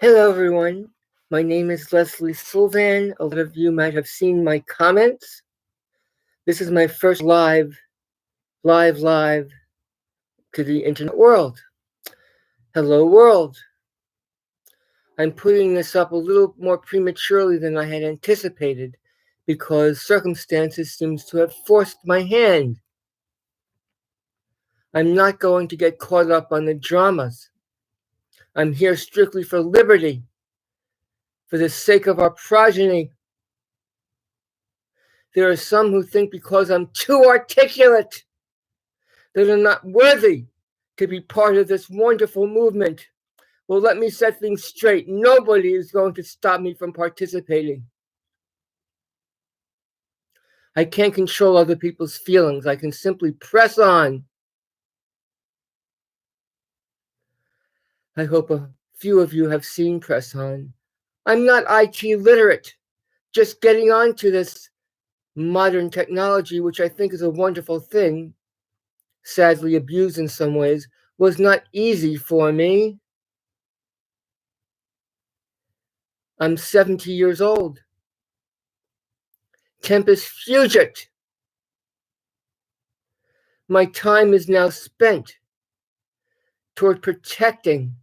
Hello, everyone. My name is Leslie Sylvan. A lot of you might have seen my comments. This is my first live to the internet world. Hello, world. I'm putting this up a little more prematurely than I had anticipated because circumstances seems to have forced my hand. I'm not going to get caught up on the dramas. I'm here strictly for liberty, for the sake of our progeny. There are some who think because I'm too articulate that I'm not worthy to be part of this wonderful movement. Well, let me set things straight. Nobody is going to stop me from participating. I can't control other people's feelings. I can simply press on. I hope a few of you have seen Press On. I'm not IT literate. Just getting onto this modern technology, which I think is a wonderful thing, sadly abused in some ways, was not easy for me. I'm 70 years old. Tempus fugit. My time is now spent toward protecting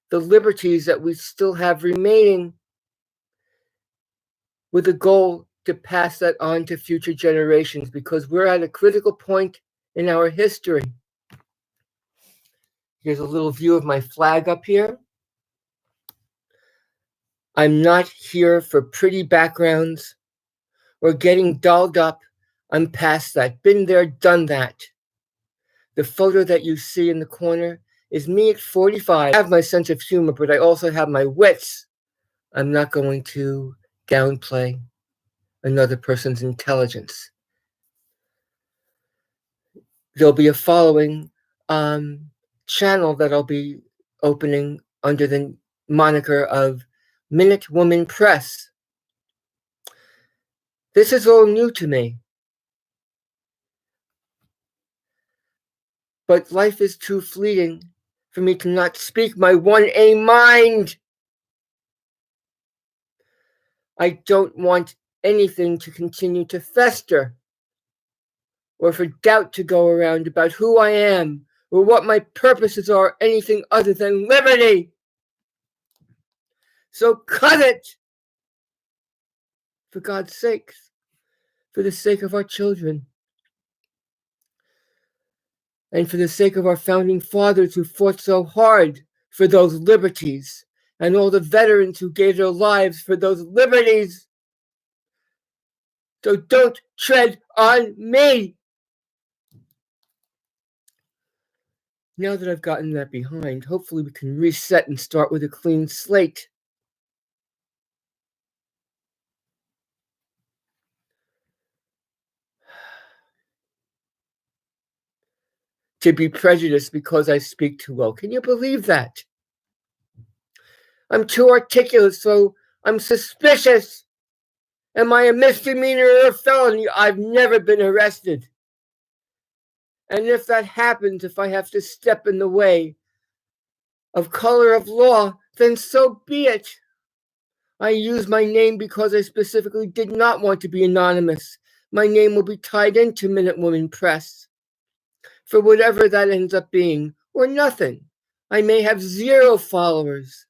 the liberties that we still have remaining, with the goal to pass that on to future generations, because we're at a critical point in our history. Here's a little view of my flag up here. I'm not here for pretty backgrounds or getting dolled up. I'm past that. Been there, done that. The photo that you see in the corner is me at 45. I have my sense of humor, but I also have my wits. I'm not going to downplay another person's intelligence. There'll be a following channel that I'll be opening under the moniker of Minute Woman Press. This is all new to me. But life is too fleeting for me to not speak my 1A mind. I don't want anything to continue to fester, or for doubt to go around about who I am, or what my purposes are, anything other than liberty. So cut it! For God's sakes, for the sake of our children, and for the sake of our founding fathers who fought so hard for those liberties, and all the veterans who gave their lives for those liberties. So don't tread on me. Now that I've gotten that behind, hopefully we can reset and start with a clean slate. To be prejudiced because I speak too well. Can you believe that? I'm too articulate, so I'm suspicious. Am I a misdemeanor or a felony? I've never been arrested. And if that happens, if I have to step in the way of color of law, then so be it. I use my name because I specifically did not want to be anonymous. My name will be tied into Minute Woman Press. For whatever that ends up being, or nothing. I may have 0 followers.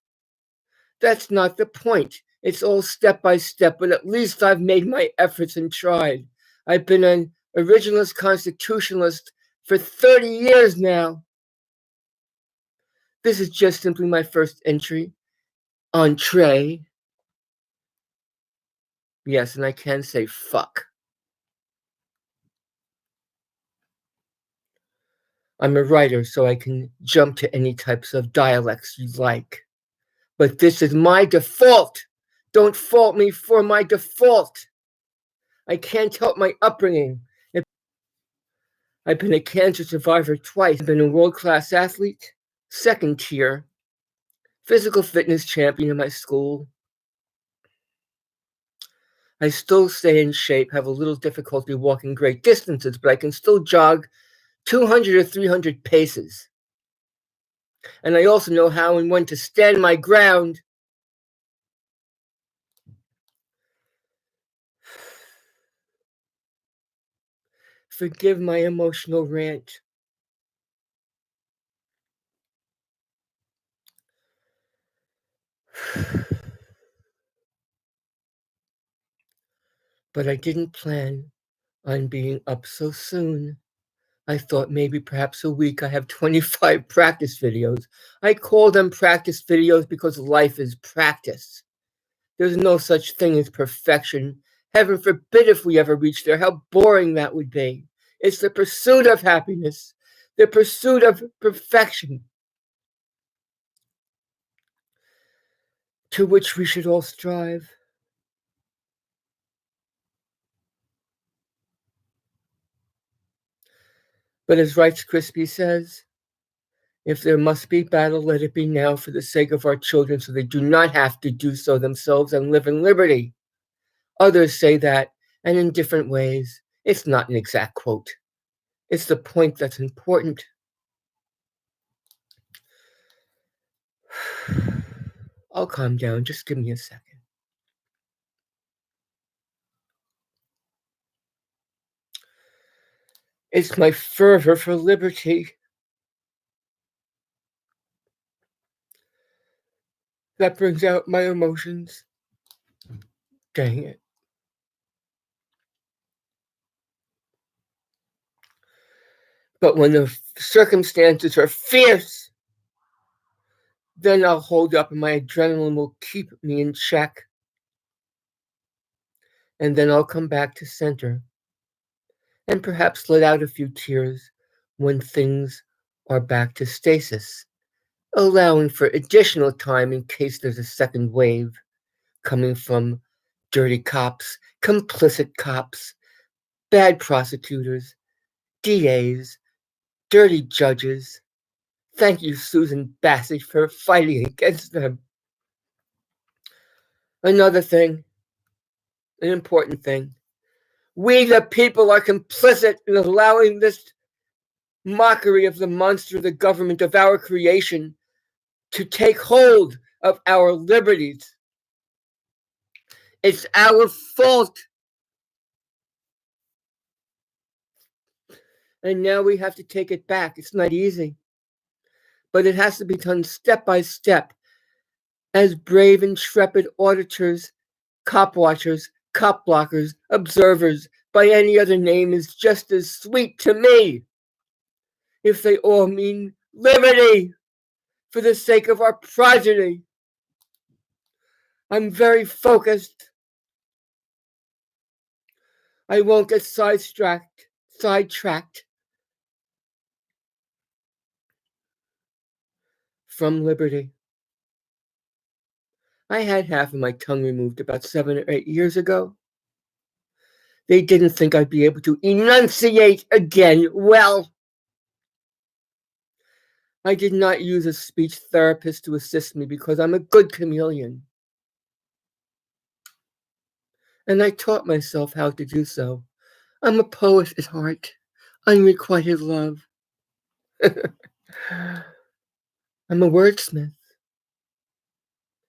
That's not the point. It's all step by step, but at least I've made my efforts and tried. I've been an originalist constitutionalist for 30 years now. This is just simply my first entry. Entree. Yes, and I can say fuck. I'm a writer, so I can jump to any types of dialects you like. But this is my default. Don't fault me for my default. I can't help my upbringing. I've been a cancer survivor twice. I've been a world-class athlete, 2nd tier, physical fitness champion in my school. I still stay in shape, have a little difficulty walking great distances, but I can still jog 200 or 300 paces. And I also know how and when to stand my ground Forgive my emotional rant. But I didn't plan on being up so soon. I thought maybe perhaps a week. I have 25 practice videos. I call them practice videos because life is practice. There's no such thing as perfection. Heaven forbid if we ever reach there. How boring that would be. It's the pursuit of happiness, the pursuit of perfection, to which we should all strive. But as RightsCrispy says, if there must be battle, let it be now for the sake of our children, so they do not have to do so themselves and live in liberty. Others say that, and in different ways. It's not an exact quote. It's the point that's important. I'll calm down. Just give me a second. It's my fervor for liberty that brings out my emotions. Dang it. But when the circumstances are fierce, then I'll hold up and my adrenaline will keep me in check. And then I'll come back to center and perhaps let out a few tears when things are back to stasis, allowing for additional time in case there's a second wave coming from dirty cops, complicit cops, bad prosecutors, DAs, dirty judges. Thank you, Susan Bassett, for fighting against them. Another thing, an important thing. We, the people, are complicit in allowing this mockery of the monster, the government of our creation, to take hold of our liberties. It's our fault. And now we have to take it back. It's not easy. But it has to be done step by step. As brave, intrepid auditors, cop watchers, cop blockers, observers, by any other name is just as sweet to me. If they all mean liberty for the sake of our progeny. I'm very focused. I won't get sidetracked from liberty. I had half of my tongue removed about 7 or 8 years ago. They didn't think I'd be able to enunciate again. Well, I did not use a speech therapist to assist me because I'm a good chameleon. And I taught myself how to do so. I'm a poet at heart. Unrequited love. I'm a wordsmith.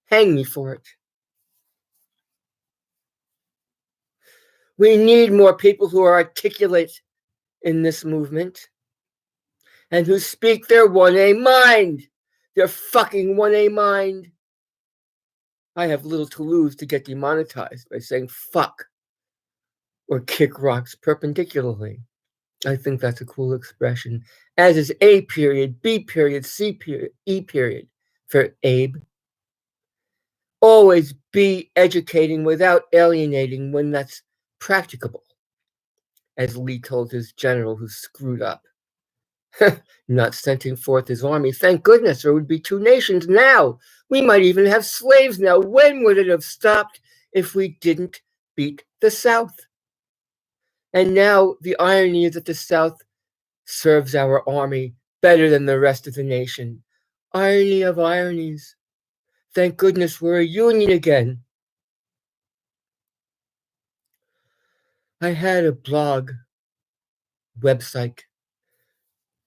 Hang me for it. We need more people who are articulate in this movement and who speak their 1A mind. Their fucking 1A mind. I have little to lose to get demonetized by saying fuck or kick rocks perpendicularly. I think that's a cool expression, as is A period, B period, C period, E period for Abe. Always be educating without alienating when that's practicable, as Lee told his general who screwed up. Not sending forth his army. Thank goodness, there would be 2 nations now. We might even have slaves now. When would it have stopped if we didn't beat the South? And now the irony is that the South serves our army better than the rest of the nation. Irony of ironies. Thank goodness we're a union again. I had a blog website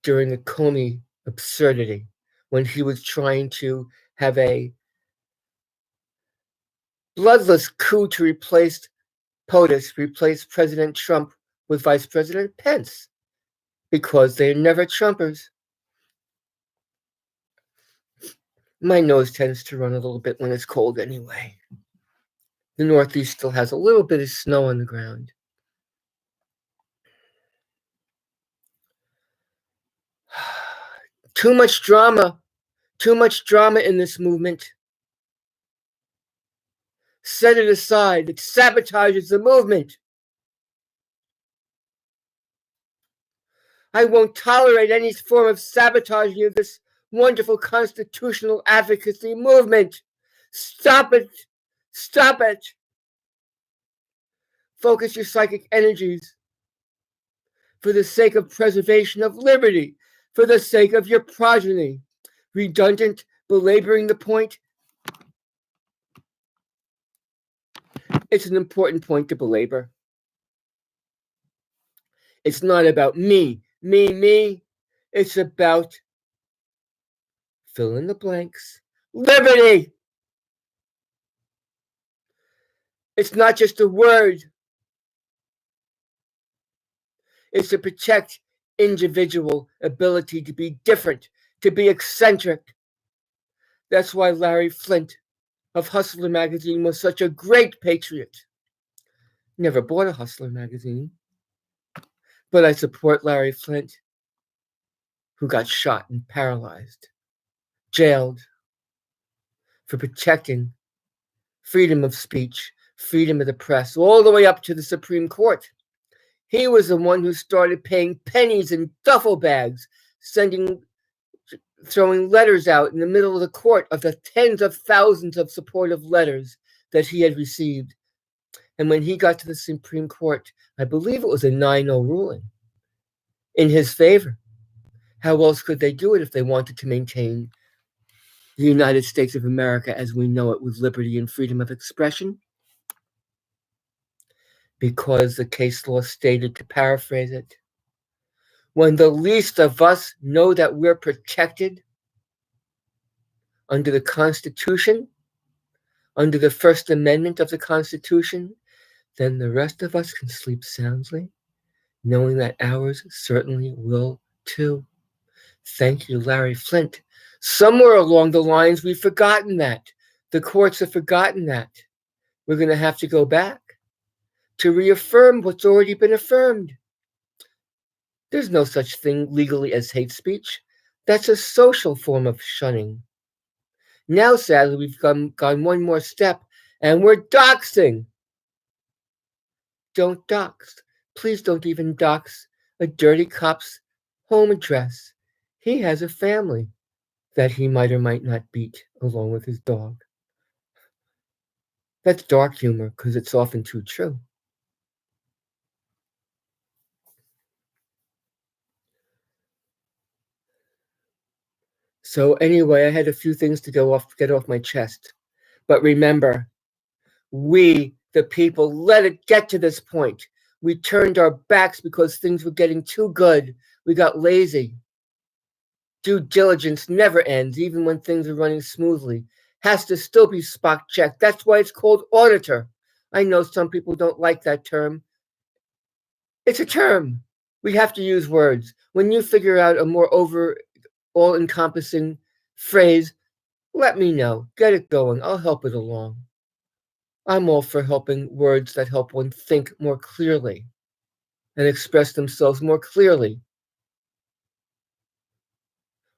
during the Comey absurdity when he was trying to have a bloodless coup to replace POTUS, replace President Trump with Vice President Pence because they're never Trumpers. My nose tends to run a little bit when it's cold anyway. The Northeast still has a little bit of snow on the ground. Too much drama in this movement. Set it aside. It sabotages the movement. I won't tolerate any form of sabotaging of this wonderful constitutional advocacy movement. Stop it. Stop it. Focus your psychic energies for the sake of preservation of liberty, for the sake of your progeny. Redundant, belaboring the point. It's an important point to belabor. It's not about me. It's about fill in the blanks. Liberty. It's not just a word. It's to protect individual ability to be different, to be eccentric. That's why Larry Flint of Hustler magazine was such a great patriot. Never bought a Hustler magazine, but I support Larry Flint, who got shot and paralyzed, jailed for protecting freedom of speech, freedom of the press, all the way up to the Supreme Court. He was the one who started paying pennies in duffel bags, throwing letters out in the middle of the court of the tens of thousands of supportive letters that he had received. And when he got to the Supreme Court, I believe it was a 9-0 ruling in his favor. How else could they do it if they wanted to maintain the United States of America as we know it with liberty and freedom of expression? Because the case law stated, to paraphrase it, when the least of us know that we're protected under the Constitution, under the First Amendment of the Constitution, then the rest of us can sleep soundly, knowing that ours certainly will too. Thank you, Larry Flint. Somewhere along the lines, we've forgotten that. The courts have forgotten that. We're going to have to go back to reaffirm what's already been affirmed. There's no such thing legally as hate speech. That's a social form of shunning. Now, sadly, we've gone one more step, and we're doxing. Don't dox. Please don't even dox a dirty cop's home address. He has a family that he might or might not beat along with his dog. That's dark humor because it's often too true. So anyway, I had a few things to get off my chest. But remember, we, the people, let it get to this point. We turned our backs because things were getting too good. We got lazy. Due diligence never ends, even when things are running smoothly. Has to still be spot checked. That's why it's called auditor. I know some people don't like that term. It's a term. We have to use words. When you figure out a more all-encompassing phrase, let me know. Get it going. I'll help it along. I'm all for helping words that help one think more clearly and express themselves more clearly.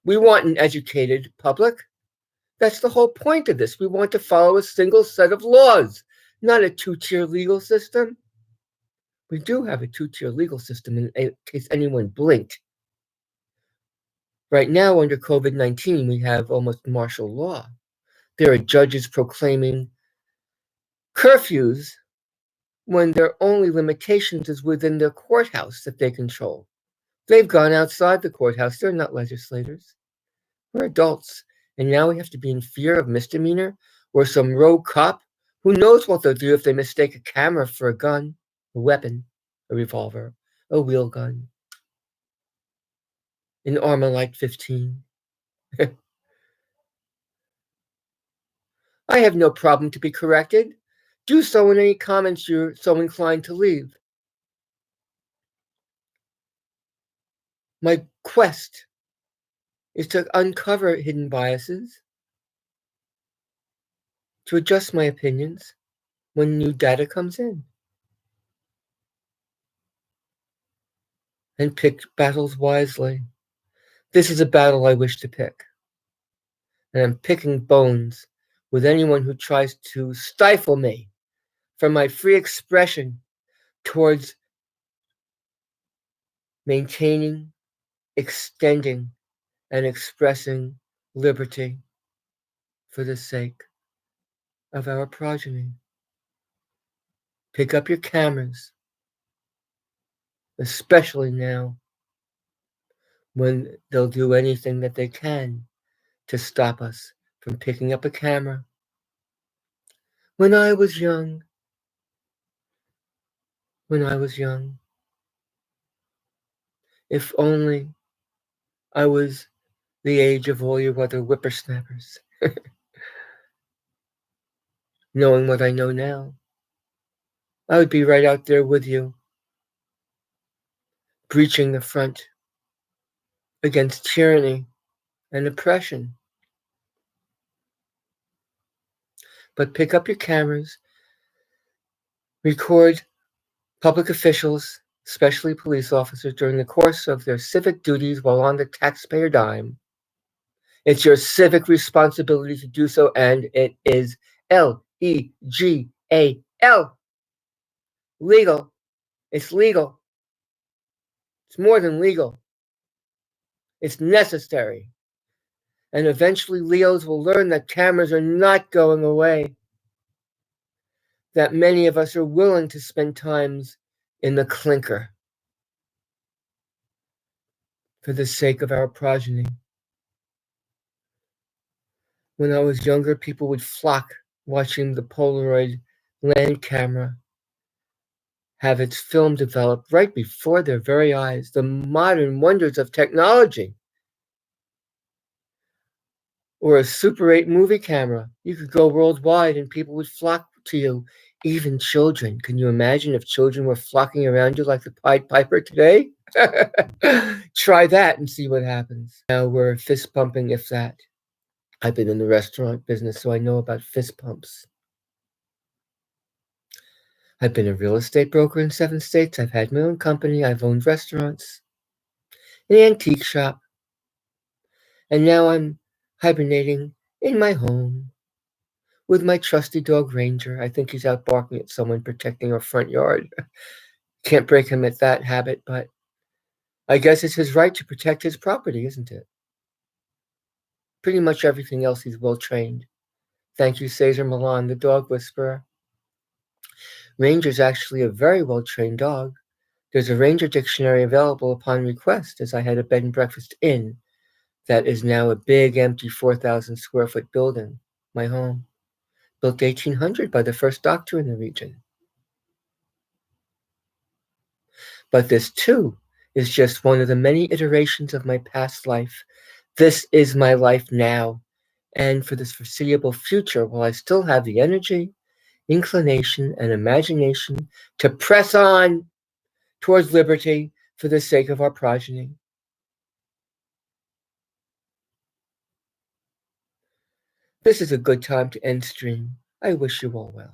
We want an educated public. That's the whole point of this. We want to follow a single set of laws, not a two-tier legal system. We do have a two-tier legal system in case anyone blinked. Right now, under COVID-19, we have almost martial law. There are judges proclaiming curfews when their only limitations is within their courthouse that they control. They've gone outside the courthouse. They're not legislators. We're adults. And now we have to be in fear of misdemeanor or some rogue cop who knows what they'll do if they mistake a camera for a gun, a weapon, a revolver, a wheel gun, an Armalite 15. I have no problem to be corrected. Do so in any comments you're so inclined to leave. My quest is to uncover hidden biases, to adjust my opinions when new data comes in, and pick battles wisely. This is a battle I wish to pick, and I'm picking bones with anyone who tries to stifle me from my free expression towards maintaining, extending, and expressing liberty for the sake of our progeny. Pick up your cameras, especially now when they'll do anything that they can to stop us from picking up a camera. When I was young, if only I was the age of all your other whippersnappers, knowing what I know now, I would be right out there with you, breaching the front against tyranny and oppression. But pick up your cameras, record public officials, especially police officers, during the course of their civic duties while on the taxpayer dime. It's your civic responsibility to do so, and it is legal. Legal. It's legal. It's more than legal. It's necessary. And eventually Leos will learn that cameras are not going away, that many of us are willing to spend times in the clinker for the sake of our progeny. When I was younger, people would flock watching the Polaroid land camera have its film developed right before their very eyes, the modern wonders of technology. Or a Super 8 movie camera. You could go worldwide and people would flock to you, even children. Can you imagine if children were flocking around you like the Pied Piper today? Try that and see what happens. Now we're fist pumping, if that. I've been in the restaurant business, so I know about fist pumps. I've been a real estate broker in 7 states. I've had my own company. I've owned restaurants, an antique shop. And now I'm hibernating in my home with my trusty dog Ranger. I think he's out barking at someone protecting our front yard. Can't break him at that habit, but I guess it's his right to protect his property, isn't it? Pretty much everything else he's well trained. Thank you, Cesar Millan, the dog whisperer. Ranger's actually a very well trained dog. There's a Ranger dictionary available upon request, as I had a bed and breakfast inn that is now a big, empty 4,000 square foot building, my home, built 1800 by the first doctor in the region. But this, too, is just one of the many iterations of my past life. This is my life now, and for this foreseeable future, while I still have the energy, inclination, and imagination to press on towards liberty for the sake of our progeny. This is a good time to end stream. I wish you all well.